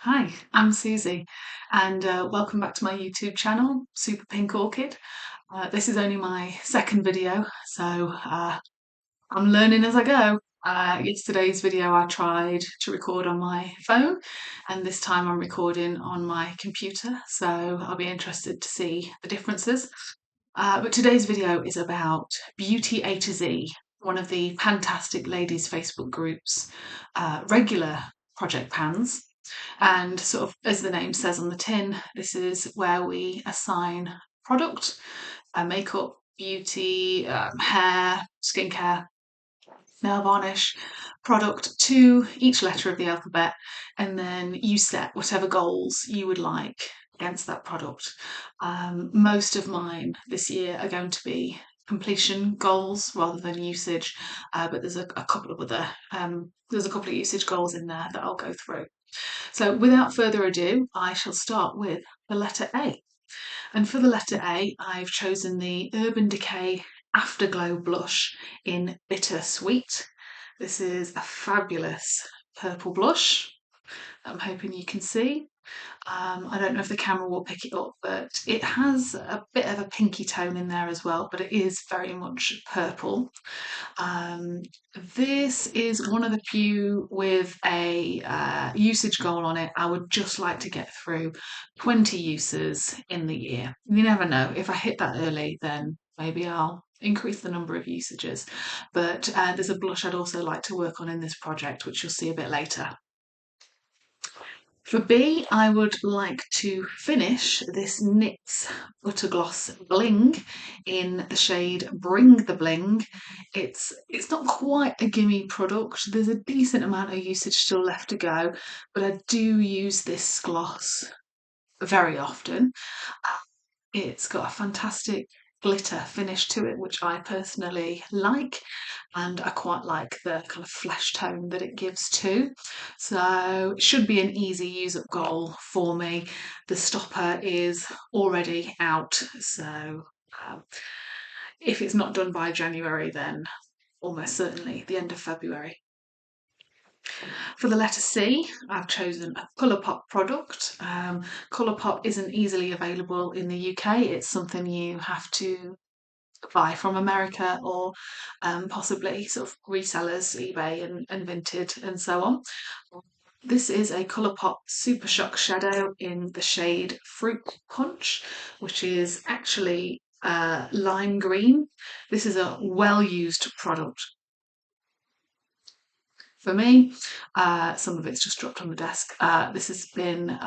Hi, I'm Susie, and welcome back to my YouTube channel, Super Pink Orchid. This is only my second video, so I'm learning as I go. Yesterday's video I tried to record on my phone, and this time I'm recording on my computer, so I'll be interested to see the differences. But today's video is about Beauty A to Z, one of the Fantastic Ladies Facebook groups, regular project pans. And sort of as the name says on the tin, this is where we assign product, makeup, beauty, hair, skincare, nail varnish product to each letter of the alphabet, and then you set whatever goals you would like against that product. Most of mine this year are going to be completion goals rather than usage, but there's a couple of other there's a couple of usage goals in there that I'll go through. So without further ado, I shall start with the letter A. And for the letter A, I've chosen the Urban Decay Afterglow Blush in Bittersweet. This is a fabulous purple blush that I'm hoping you can see. I don't know if the camera will pick it up, but it has a bit of a pinky tone in there as well, but it is very much purple. Um, this is one of the few with a usage goal on it. I would just like to get through 20 uses in the year. You never know. If I hit that early, then maybe I'll increase the number of usages. But there's a blush I'd also like to work on in this project, which you'll see a bit later. For B, I would like to finish this NYX Buttergloss Bling in the shade Bring the Bling. It's not quite a gimme product. There's a decent amount of usage still left to go, but I do use this gloss very often. It's got a fantastic glitter finish to it, which I personally like, and I quite like the kind of flesh tone that it gives too. So it should be an easy use up goal for me. The stopper is already out, so if it's not done by January, then almost certainly the end of February. For the letter C, I've chosen a Colourpop product. Colourpop isn't easily available in the UK. It's something you have to buy from America or possibly sort of resellers, eBay and Vinted and so on. This is a Colourpop Super Shock Shadow in the shade Fruit Punch, which is actually lime green. This is a well-used product for me. Some of it's just dropped on the desk. This has been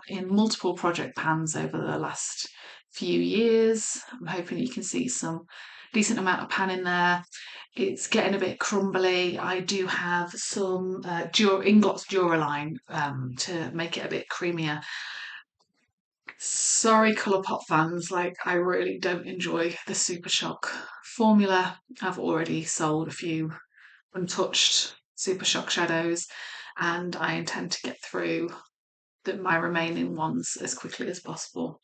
in multiple project pans over the last few years. I'm hoping you can see some decent amount of pan in there. It's getting a bit crumbly. I do have some Inglot's Duraline to make it a bit creamier. Sorry, Colourpop fans, like I really don't enjoy the Super Shock formula. I've already sold a few untouched Super Shock shadows, and I intend to get through my remaining ones as quickly as possible.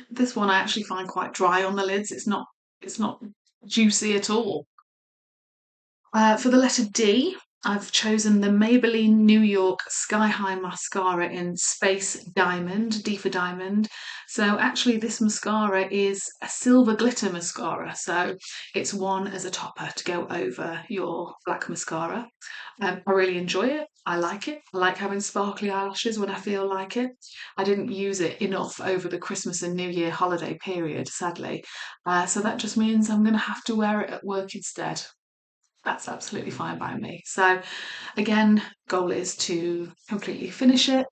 This one I actually find quite dry on the lids. It's not juicy at all. For the letter D, I've chosen the Maybelline New York Sky High Mascara in Space Diamond, D for Diamond. So actually this mascara is a silver glitter mascara, so it's one as a topper to go over your black mascara. I really enjoy it. I like it. I like having sparkly eyelashes when I feel like it. I didn't use it enough over the Christmas and New Year holiday period, sadly. So that just means I'm going to have to wear it at work instead. That's absolutely fine by me. So again, goal is to completely finish it.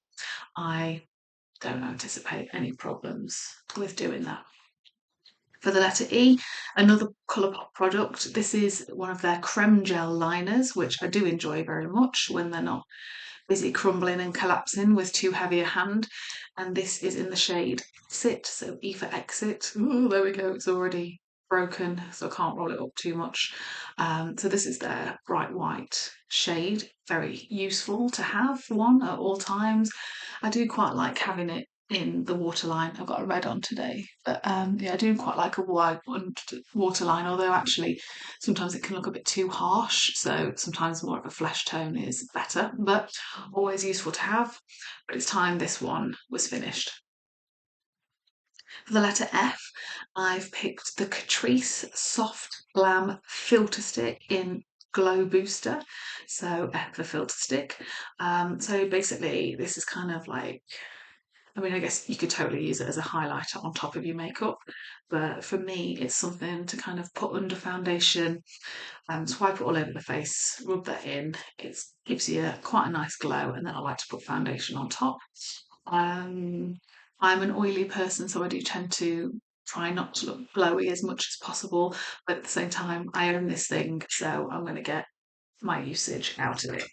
I don't anticipate any problems with doing that. For the letter E, another Colourpop product. This is one of their creme gel liners, which I do enjoy very much when they're not busy crumbling and collapsing with too heavy a hand. And this is in the shade Exit, so E for Exit. Ooh, there we go, it's already broken, so I can't roll it up too much. So this is their bright white shade, very useful to have one at all times. I do quite like having it in the waterline. I've got a red on today, but yeah, I do quite like a wide waterline, although actually sometimes it can look a bit too harsh, so sometimes more of a flesh tone is better, but always useful to have. But it's time this one was finished. For the letter F, I've picked the Catrice Soft Glam Filter Stick in Glow Booster. So F for filter stick. So basically this is kind of like, I mean, I guess you could totally use it as a highlighter on top of your makeup, but for me, it's something to kind of put under foundation, swipe it all over the face, rub that in. It gives you quite a nice glow, and then I like to put foundation on top. Um, I'm an oily person, so I do tend to try not to look glowy as much as possible, but at the same time, I own this thing, so I'm going to get my usage out of it.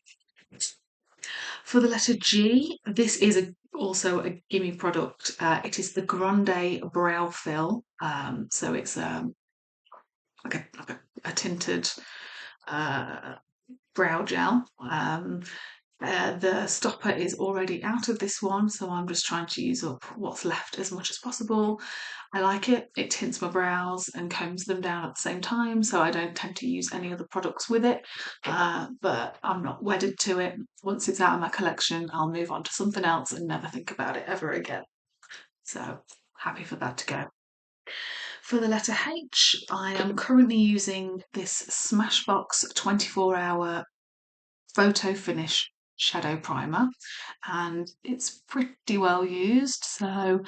For the letter G, this is also a gimme product. It is the Grande Brow Fill. So it's like a tinted brow gel. The stopper is already out of this one, so I'm just trying to use up what's left as much as possible. I like it. It tints my brows and combs them down at the same time, so I don't tend to use any other products with it, but I'm not wedded to it. Once it's out of my collection, I'll move on to something else and never think about it ever again. So happy for that to go. For the letter H, I am currently using this Smashbox 24-hour photo finish shadow primer, and it's pretty well used, so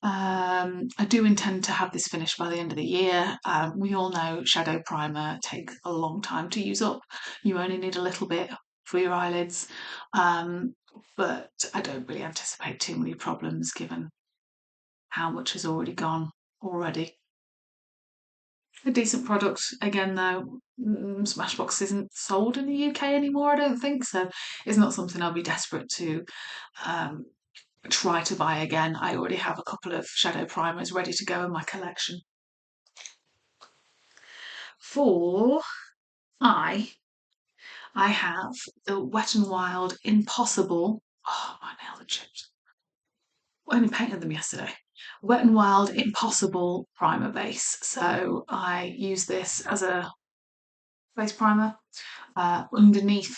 I do intend to have this finished by the end of the year. We all know shadow primer takes a long time to use up. You only need a little bit for your eyelids, but I don't really anticipate too many problems given how much has already gone already. A decent product. Again, though, Smashbox isn't sold in the UK anymore, I don't think, so it's not something I'll be desperate to um, try to buy again. I already have a couple of shadow primers ready to go in my collection. For I have the Wet n Wild Impossible. Oh, my nails are chipped. I only painted them yesterday. Wet n Wild Impossible primer base. So I use this as a base primer underneath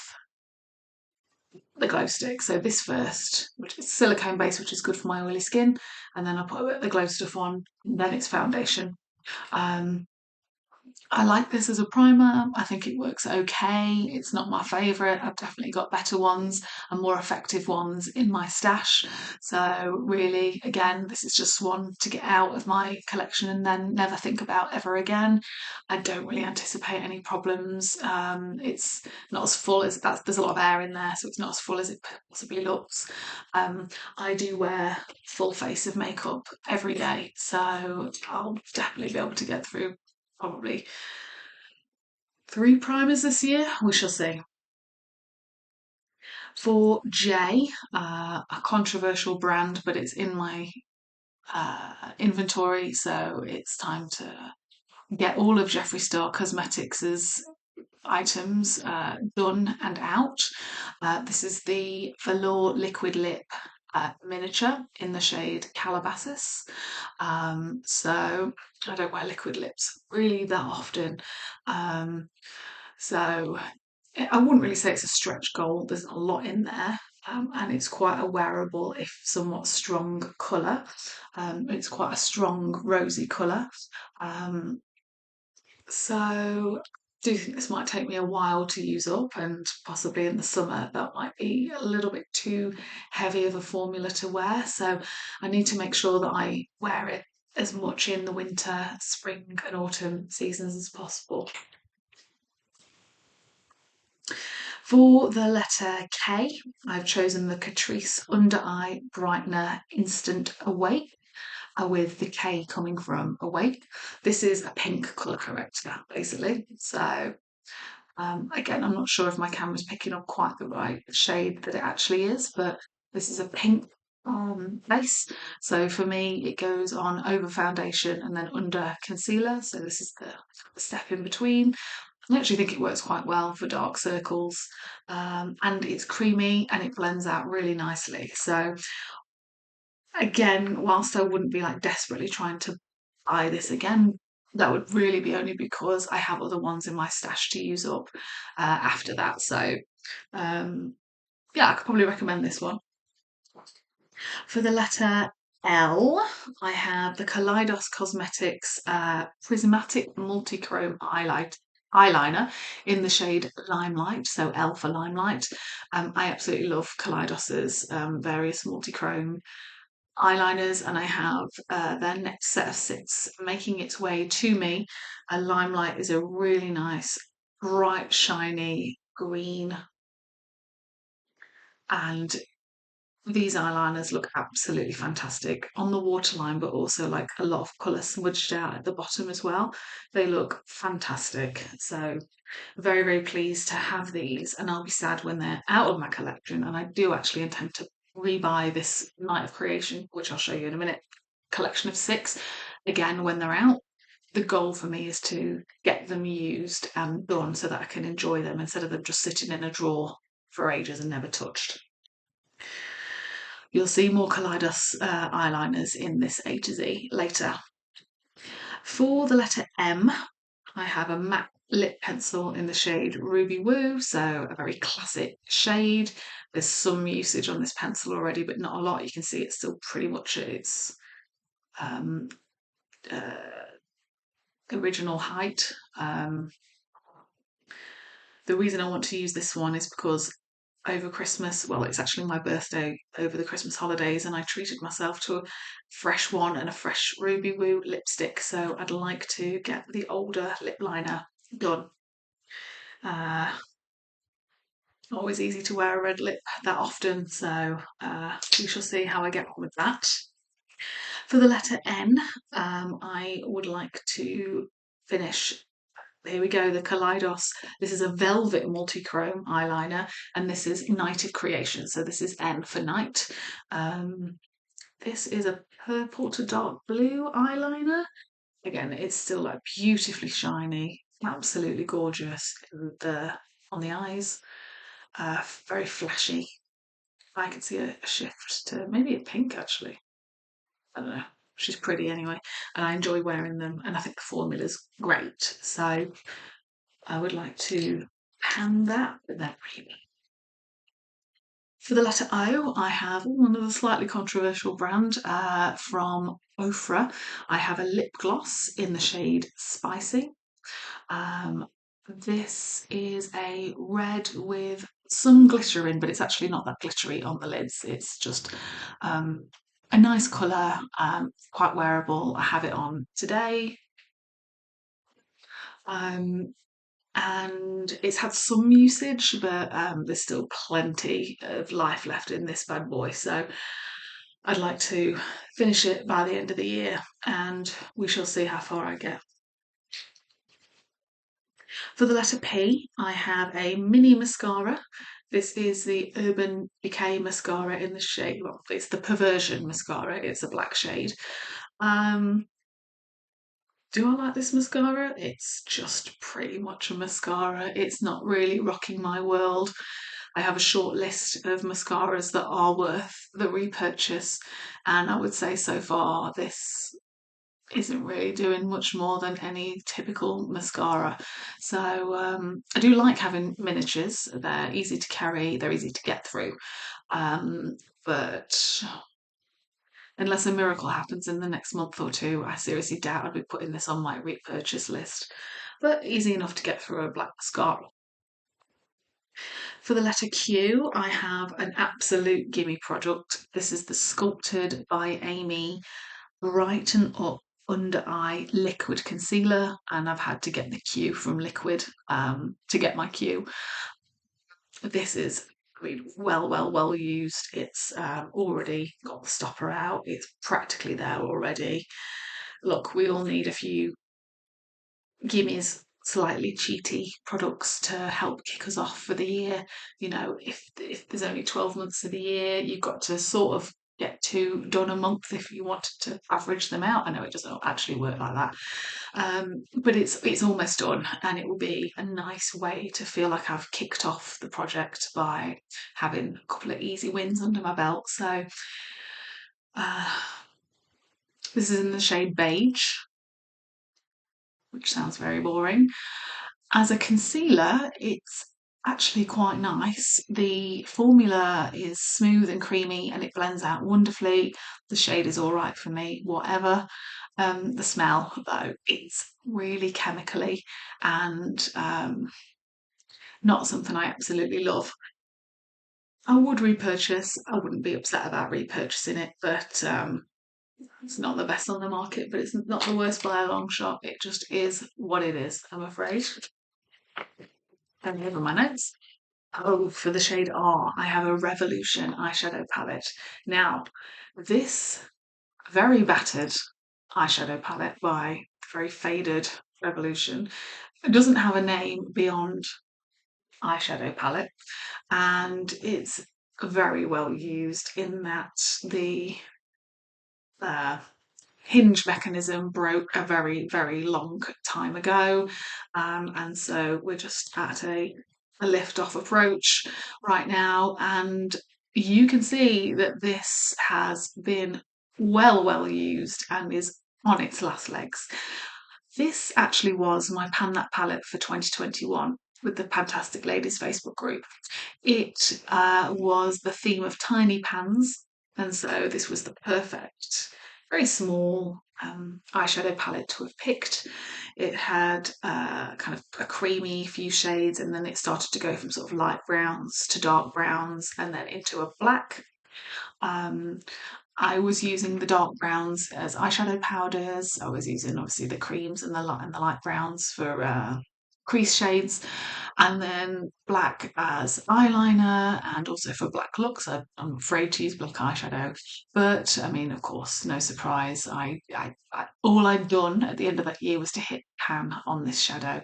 the glow stick. So this first, which is silicone base, which is good for my oily skin, and then I put a bit of the glow stuff on, and then it's foundation. Um, I like this as a primer. I think it works okay. It's not my favourite. I've definitely got better ones and more effective ones in my stash. So really, again, this is just one to get out of my collection and then never think about ever again. I don't really anticipate any problems. It's not as full as that. There's a lot of air in there, so it's not as full as it possibly looks. I do wear full face of makeup every day, so I'll definitely be able to get through probably 3 primers this year. We shall see. For J, a controversial brand, but it's in my inventory, so it's time to get all of Jeffree Star Cosmetics' items done and out. This is the Velour Liquid Lip miniature in the shade Calabasas. So I don't wear liquid lips really that often. So I wouldn't really say it's a stretch goal. There's a lot in there. And it's quite a wearable, if somewhat strong colour. It's quite a strong rosy colour. So I do think this might take me a while to use up, and possibly in the summer that might be a little bit too heavy of a formula to wear. So I need to make sure that I wear it as much in the winter, spring and autumn seasons as possible. For the letter K, I've chosen the Catrice Under Eye Brightener Instant Awake, with the K coming from Awake. This is a pink colour corrector, basically. So again, I'm not sure if my camera's picking up quite the right shade that it actually is, but this is a pink base. So for me, it goes on over foundation and then under concealer. So this is the step in between. I actually think it works quite well for dark circles, and it's creamy and it blends out really nicely. So Again, whilst I wouldn't be like desperately trying to buy this again, that would really be only because I have other ones in my stash to use up after that. So um, yeah, I could probably recommend this one. For the letter L, I have the Kaleidos Cosmetics Prismatic Multichrome eyeliner in the shade Limelight, so L for Limelight. I absolutely love Kaleidos's various multichrome eyeliners, and I have their next set of 6 making its way to me. Limelight is a really nice, bright, shiny green, and these eyeliners look absolutely fantastic on the waterline, but also like a lot of colour smudged out at the bottom as well. They look fantastic. So very, very pleased to have these, and I'll be sad when they're out of my collection. And I do actually intend to rebuy this Night of Creation, which I'll show you in a minute, collection of 6 again when they're out. The goal for me is to get them used and done so that I can enjoy them instead of them just sitting in a drawer for ages and never touched. You'll see more Kaleidos eyeliners in this A to Z later. For the letter M, I have a matte lip pencil in the shade Ruby Woo, so a very classic shade. There's some usage on this pencil already, but not a lot. You can see it's still pretty much at its um, uh, original height. The reason I want to use this one is because over Christmas, well, it's actually my birthday over the Christmas holidays, and I treated myself to a fresh one and a fresh Ruby Woo lipstick. So I'd like to get the older lip liner done. Not always easy to wear a red lip that often, so we shall see how I get on with that. For the letter N, I would like to finish. Here we go, the Kaleidos. This is a velvet multichrome eyeliner, and this is Night of Creation. So this is N for night. This is a purple to dark blue eyeliner. Again, it's still like beautifully shiny, absolutely gorgeous on the eyes. Very flashy. I can see a shift to maybe a pink actually. I don't know. She's pretty anyway, and I enjoy wearing them, and I think the formula's great. So I would like to hand that with that. For the letter O, I have another slightly controversial brand from Ofra. I have a lip gloss in the shade Spicy. This is a red with some glitter in, but it's actually not that glittery on the lids. It's just a nice colour, quite wearable. I have it on today. And it's had some usage, but there's still plenty of life left in this bad boy. So I'd like to finish it by the end of the year, and we shall see how far I get. For the letter P, I have a mini mascara. This is the Urban Decay mascara in the shade, well, it's the Perversion mascara, it's a black shade. Do I like this mascara? It's just pretty much a mascara. It's not really rocking my world. I have a short list of mascaras that are worth the repurchase, and I would say so far this isn't really doing much more than any typical mascara. So I do like having miniatures. They're easy to carry, they're easy to get through. But unless a miracle happens in the next month or two, I seriously doubt I'd be putting this on my repurchase list. But easy enough to get through a black mascara. For the letter Q, I have an absolute gimme product. This is the Sculpted by Amy Brighten Up Under Eye Liquid Concealer, and I've had to get the Q from Liquid to get my Q. This is well used. It's already got the stopper out. It's practically there already. Look, we all need a few gimmies, slightly cheaty products to help kick us off for the year. You know, if there's only 12 months of the year, you've got to sort of get 2 done a month if you wanted to average them out. I know it doesn't actually work like that, but it's almost done, and it will be a nice way to feel like I've kicked off the project by having a couple of easy wins under my belt. So Uh, this is in the shade Beige, which sounds very boring. As a concealer, it's actually quite nice. The formula is smooth and creamy and it blends out wonderfully. The shade is all right for me, whatever. The smell, though, it's really chemically and not something I absolutely love. I would repurchase. I wouldn't be upset about repurchasing it, but it's not the best on the market, but it's not the worst by a long shot. It just is what it is, I'm afraid. Then over my notes. Oh, for the shade R, I have a Revolution eyeshadow palette. Now, this very battered eyeshadow palette by very faded Revolution, it doesn't have a name beyond eyeshadow palette, and it's very well used in that the uh, hinge mechanism broke a very long time ago, and so we're just at a lift off approach right now, and you can see that this has been well used and is on its last legs. This actually was my Pan That palette for 2021 with the Fantastic Ladies Facebook group. It was the theme of tiny pans, and so this was the perfect, very small eyeshadow palette to have picked. It had kind of a creamy few shades, and then it started to go from sort of light browns to dark browns, and then into a black. Um, I was using the dark browns as eyeshadow powders. I was using obviously the creams and the light browns for crease shades, and then black as eyeliner and also for black looks. I'm afraid to use black eyeshadow, but I mean, of course, no surprise. All I'd done at the end of that year was to hit pan on this shadow.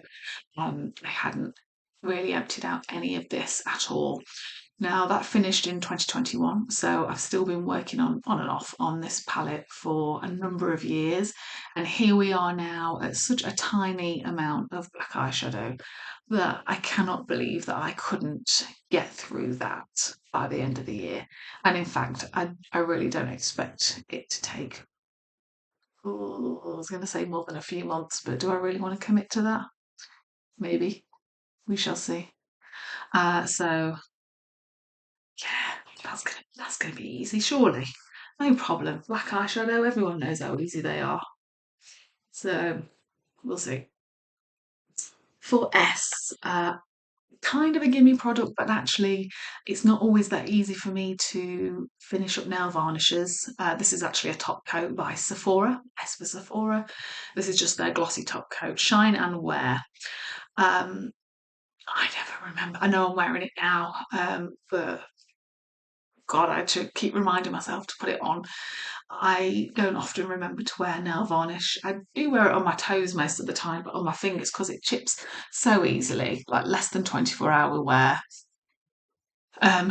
I hadn't really emptied out any of this at all. Now that finished in 2021, so I've still been working on and off on this palette for a number of years, and here we are now at such a tiny amount of black eyeshadow that I cannot believe that I couldn't get through that by the end of the year. And in fact, I really don't expect it to take, oh, I was going to say more than a few months, but do I really want to commit to that? Maybe. We shall see. So yeah, that's gonna be easy, surely. No problem. Black eyeshadow, everyone knows how easy they are. So we'll see. For S, kind of a gimme product, but actually it's not always that easy for me to finish up nail varnishes. This is actually a top coat by Sephora, S for Sephora. This is just their glossy top coat, Shine and Wear. Um, I never remember. I know I'm wearing it now, but God, I had to keep reminding myself to put it on. I don't often remember to wear nail varnish. I do wear it on my toes most of the time, but on my fingers because it chips so easily, like less than 24-hour wear. Um,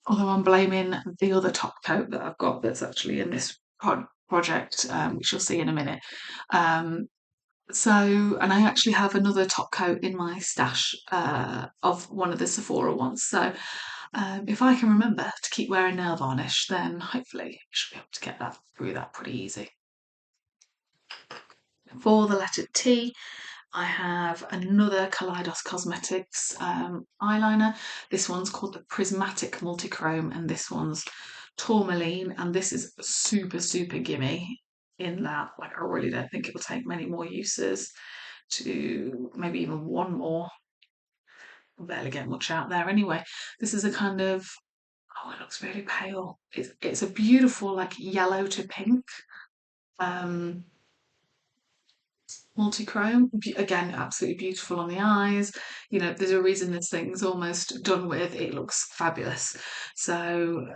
Although I'm blaming the other top coat that I've got that's actually in this project, which you'll see in a minute. Um, and I actually have another top coat in my stash of one of the Sephora ones. So if I can remember to keep wearing nail varnish, then hopefully I should be able to get that through that pretty easy. For the letter T, I have another Kaleidos Cosmetics eyeliner. This one's called the Prismatic Multichrome, and this one's tourmaline, and this is super gimme in that, like, I really don't think it will take many more uses, to maybe even one more. I'll barely get much out there anyway. This is a kind of, oh, it looks really pale. It's a beautiful, like, yellow to pink. Um, Multichrome. Again, absolutely beautiful on the eyes. You know, there's a reason this thing's almost done with. It looks fabulous. So,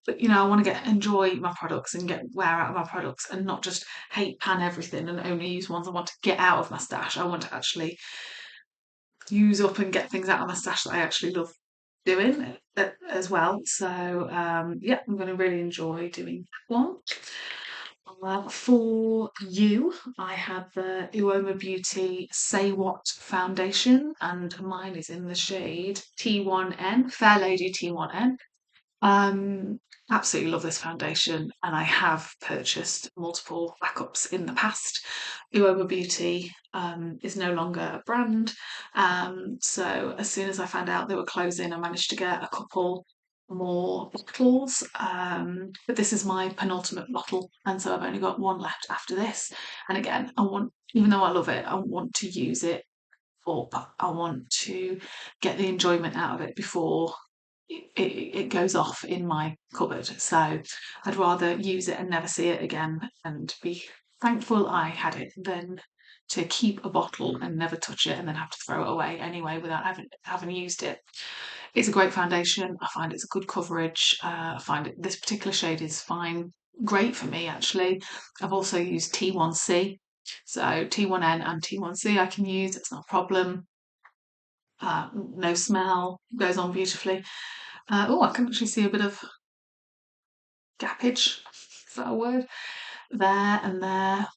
but you know, I want to enjoy my products and get wear out of my products and not just hate pan everything and only use ones I want to get out of my stash. I want to actually use up and get things out of my stash that I actually love doing as well. So, yeah, I'm going to really enjoy doing that one. For you, I have the Uoma Beauty Say What foundation, and mine is in the shade T1N, Fair Lady T1N. Um, Absolutely love this foundation, and I have purchased multiple backups in the past. Uoba Beauty is no longer a brand, so as soon as I found out they were closing, I managed to get a couple more bottles. But this is my penultimate bottle, and so I've only got one left after this. And again, I want, even though I love it, I want to use it up. I want to get the enjoyment out of it before it goes off in my cupboard. So I'd rather use it and never see it again and be thankful I had it than to keep a bottle and never touch it and then have to throw it away anyway without having used it. It's a great foundation. I find it's a good coverage. I find this particular shade is fine, great for me actually. I've also used T1C, so T1N and T1C I can use. It's not a problem. No smell, goes on beautifully. Oh, I can actually see a bit of gappage, is that a word? There and there.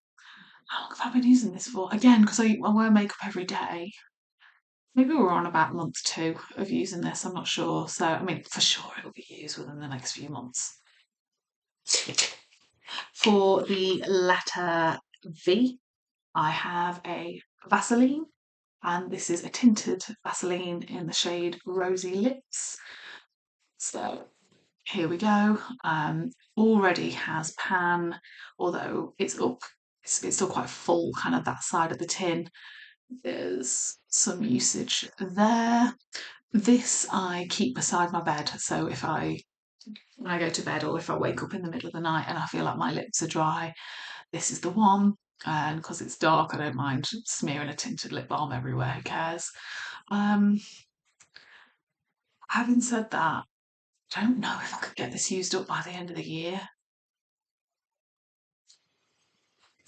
How long have I been using this for? Again, because I wear makeup every day. Maybe we're on about month 2 of using this, I'm not sure. So, I mean, for sure it'll be used within the next few months. For the letter V, I have a Vaseline, and this is a tinted Vaseline in the shade Rosy Lips. So here we go. Already has pan, although it's up, it's still quite full, kind of that side of the tin. There's some usage there. This I keep beside my bed, so when I go to bed or if I wake up in the middle of the night and I feel like my lips are dry, this is the one. And because it's dark, I don't mind smearing a tinted lip balm everywhere. Who cares? Um, Having said that, I don't know if I could get this used up by the end of the year.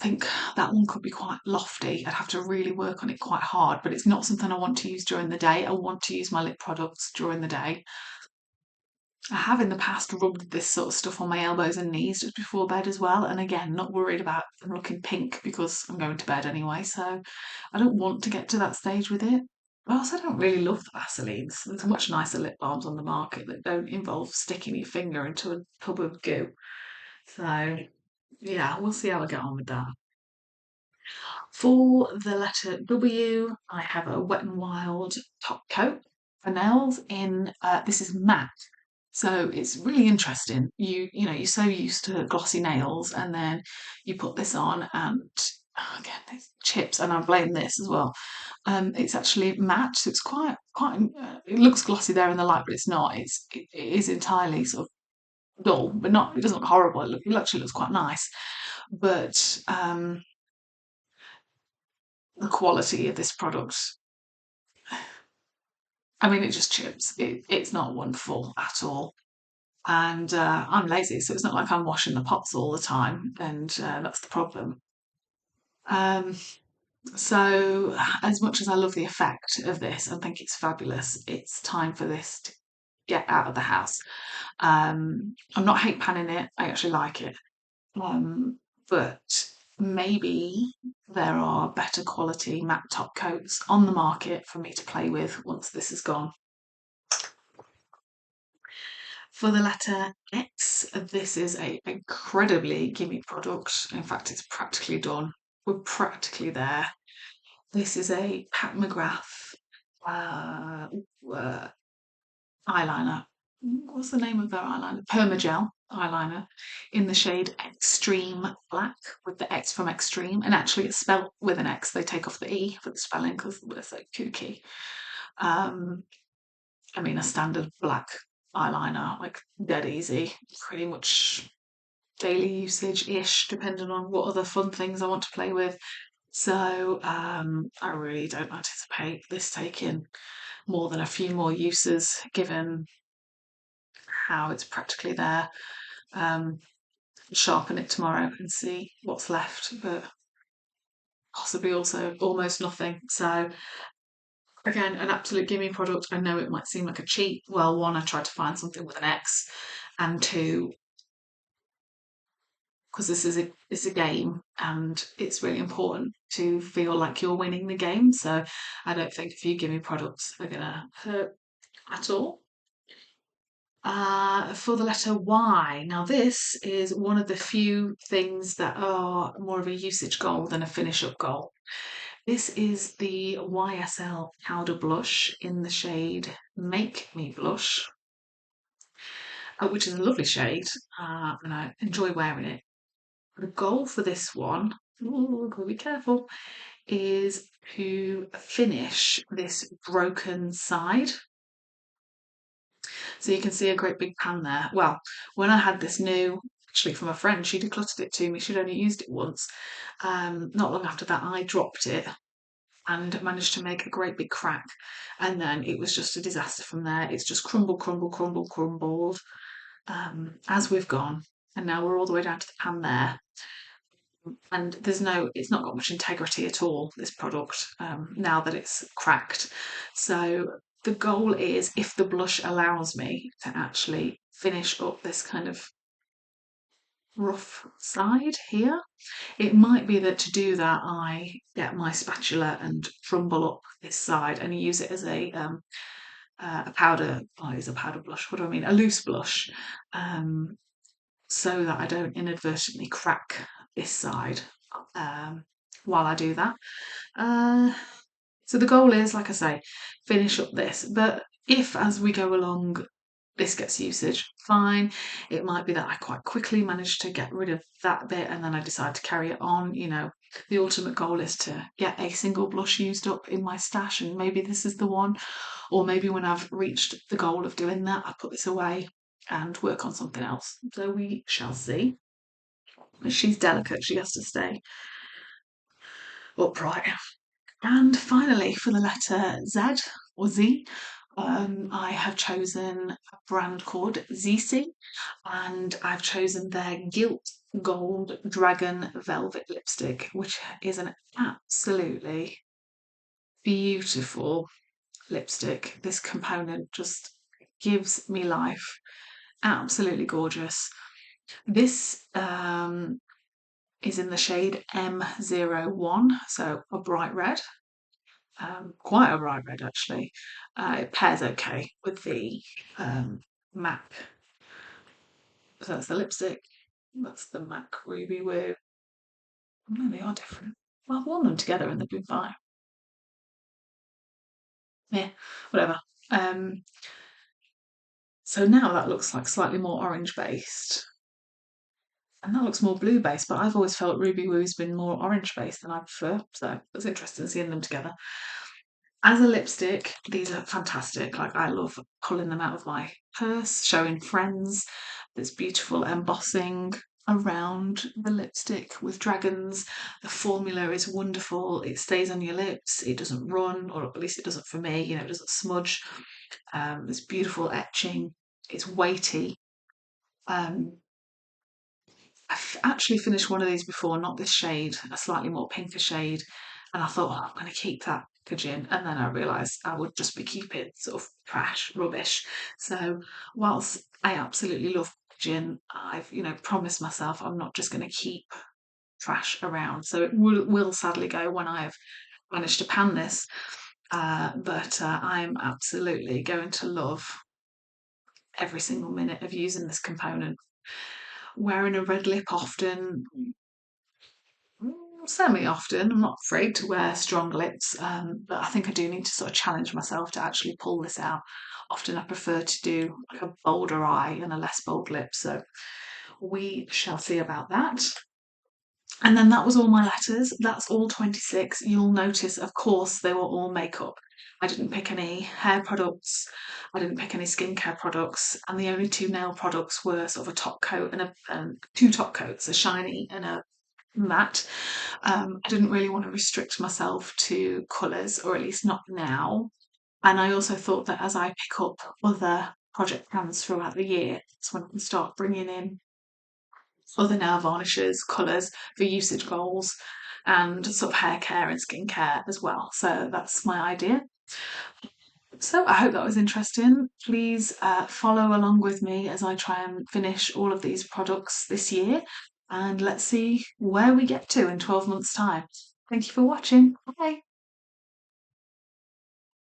I think that one could be quite lofty. I'd have to really work on it quite hard, but it's not something I want to use during the day. I want to use my lip products during the day. I have in the past rubbed this sort of stuff on my elbows and knees just before bed as well. And again, not worried about them looking pink because I'm going to bed anyway. So I don't want to get to that stage with it. I also don't really love the Vaselines. There's much nicer lip balms on the market that don't involve sticking your finger into a tub of goo. So yeah, we'll see how I get on with that. For the letter W, I have a Wet n Wild top coat for nails in, this is matte. So it's really interesting. You know, you're so used to glossy nails and then you put this on and again, it's chips, and I blame this as well. It's actually matte, so it's quite, it looks glossy there in the light, but it's not. It is entirely sort of dull, but not, it doesn't look horrible. It actually looks quite nice. But the quality of this product, I mean, it just chips. It's not wonderful at all. And I'm lazy, so it's not like I'm washing the pots all the time, and that's the problem. Um, so, as much as I love the effect of this and think it's fabulous, it's time for this to get out of the house. I'm not hate panning it, I actually like it. But maybe there are better quality matte top coats on the market for me to play with once this is gone. For the letter X, this is a incredibly gimme product. In fact, it's practically done. We're practically there. This is a Pat McGrath uh, uh, eyeliner. What's the name of their eyeliner? Permagel eyeliner in the shade Extreme Black, with the X from Extreme. And actually, it's spelled with an X. They take off the E for the spelling because we're so kooky. Um, I mean, a standard black eyeliner, like dead easy, pretty much daily usage ish, depending on what other fun things I want to play with. So I really don't anticipate this taking more than a few more uses, given how it's practically there. Sharpen it tomorrow and see what's left, but possibly also almost nothing. So again, an absolute gimme product. I know it might seem like a cheat. Well, one, I tried to find something with an X, and two, because this is a game and it's really important to feel like you're winning the game. So I don't think a few gimme products are gonna hurt at all. For the letter Y. Now this is one of the few things that are more of a usage goal than a finish up goal. This is the YSL Powder Blush in the shade Make Me Blush, which is a lovely shade, and I enjoy wearing it. The goal for this one, ooh, gotta be careful, is to finish this broken side. So you can see a great big pan there. Well, when I had this new, actually from a friend, she decluttered it to me. She'd only used it once. Not long after that, I dropped it and managed to make a great big crack. And then it was just a disaster from there. It's just crumbled, crumbled, crumbled, crumbled as we've gone. And now we're all the way down to the pan there. And it's not got much integrity at all, this product, now that it's cracked. So the goal is, if the blush allows me to actually finish up this kind of rough side here, it might be that to do that I get my spatula and crumble up this side and use it as a powder, it's a powder blush, what do I mean, a loose blush, so that I don't inadvertently crack this side while I do that. So the goal is, like I say, finish up this. But if as we go along this gets usage, fine. It might be that I quite quickly manage to get rid of that bit and then I decide to carry it on. You know, the ultimate goal is to get a single blush used up in my stash, and maybe this is the one. Or maybe when I've reached the goal of doing that, I put this away and work on something else. So we shall see. She's delicate, she has to stay upright. And finally, for the letter Z or Z, I have chosen a brand called Zeesea, and I've chosen their Gilt Gold Dragon Velvet Lipstick, which is an absolutely beautiful lipstick. This component just gives me life. Absolutely gorgeous. This is in the shade M01, so a bright red. Quite a bright red actually. It pairs okay with the MAC. So that's the lipstick. That's the MAC Ruby Woo. No, they are different. Well, I've worn them together and they've been fine. Yeah, whatever. So now that looks like slightly more orange based. And that looks more blue based, but I've always felt Ruby Woo's been more orange based than I prefer. So it's interesting seeing them together. As a lipstick, these are fantastic. Like, I love pulling them out of my purse, showing friends. There's beautiful embossing around the lipstick with dragons. The formula is wonderful. It stays on your lips. It doesn't run, or at least it doesn't for me. You know, it doesn't smudge. There's beautiful etching. It's weighty. I've actually finished one of these before, not this shade, a slightly more pinker shade, and I thought, oh, I'm going to keep that packaging, and then I realised I would just be keeping sort of trash, rubbish. So whilst I absolutely love packaging, I've promised myself I'm not just going to keep trash around. So it will sadly go when I've managed to pan this, but I'm absolutely going to love every single minute of using this component. Wearing a red lip often, semi often. I'm not afraid to wear strong lips, but I think I do need to sort of challenge myself to actually pull this out. Often I prefer to do like a bolder eye and a less bold lip, so we shall see about that. And then that was all my letters. That's all 26. You'll notice, of course, they were all makeup. I didn't pick any hair products. I didn't pick any skincare products. And the only two nail products were sort of a top coat and two top coats, a shiny and a matte. I didn't really want to restrict myself to colours, or at least not now. And I also thought that as I pick up other project plans throughout the year, that's when I can start bringing in other nail varnishes, colours for usage goals, and sort of hair care and skincare as well. So that's my idea. So I hope that was interesting. Please follow along with me as I try and finish all of these products this year, and let's see where we get to in 12 months' time. Thank you for watching. Bye.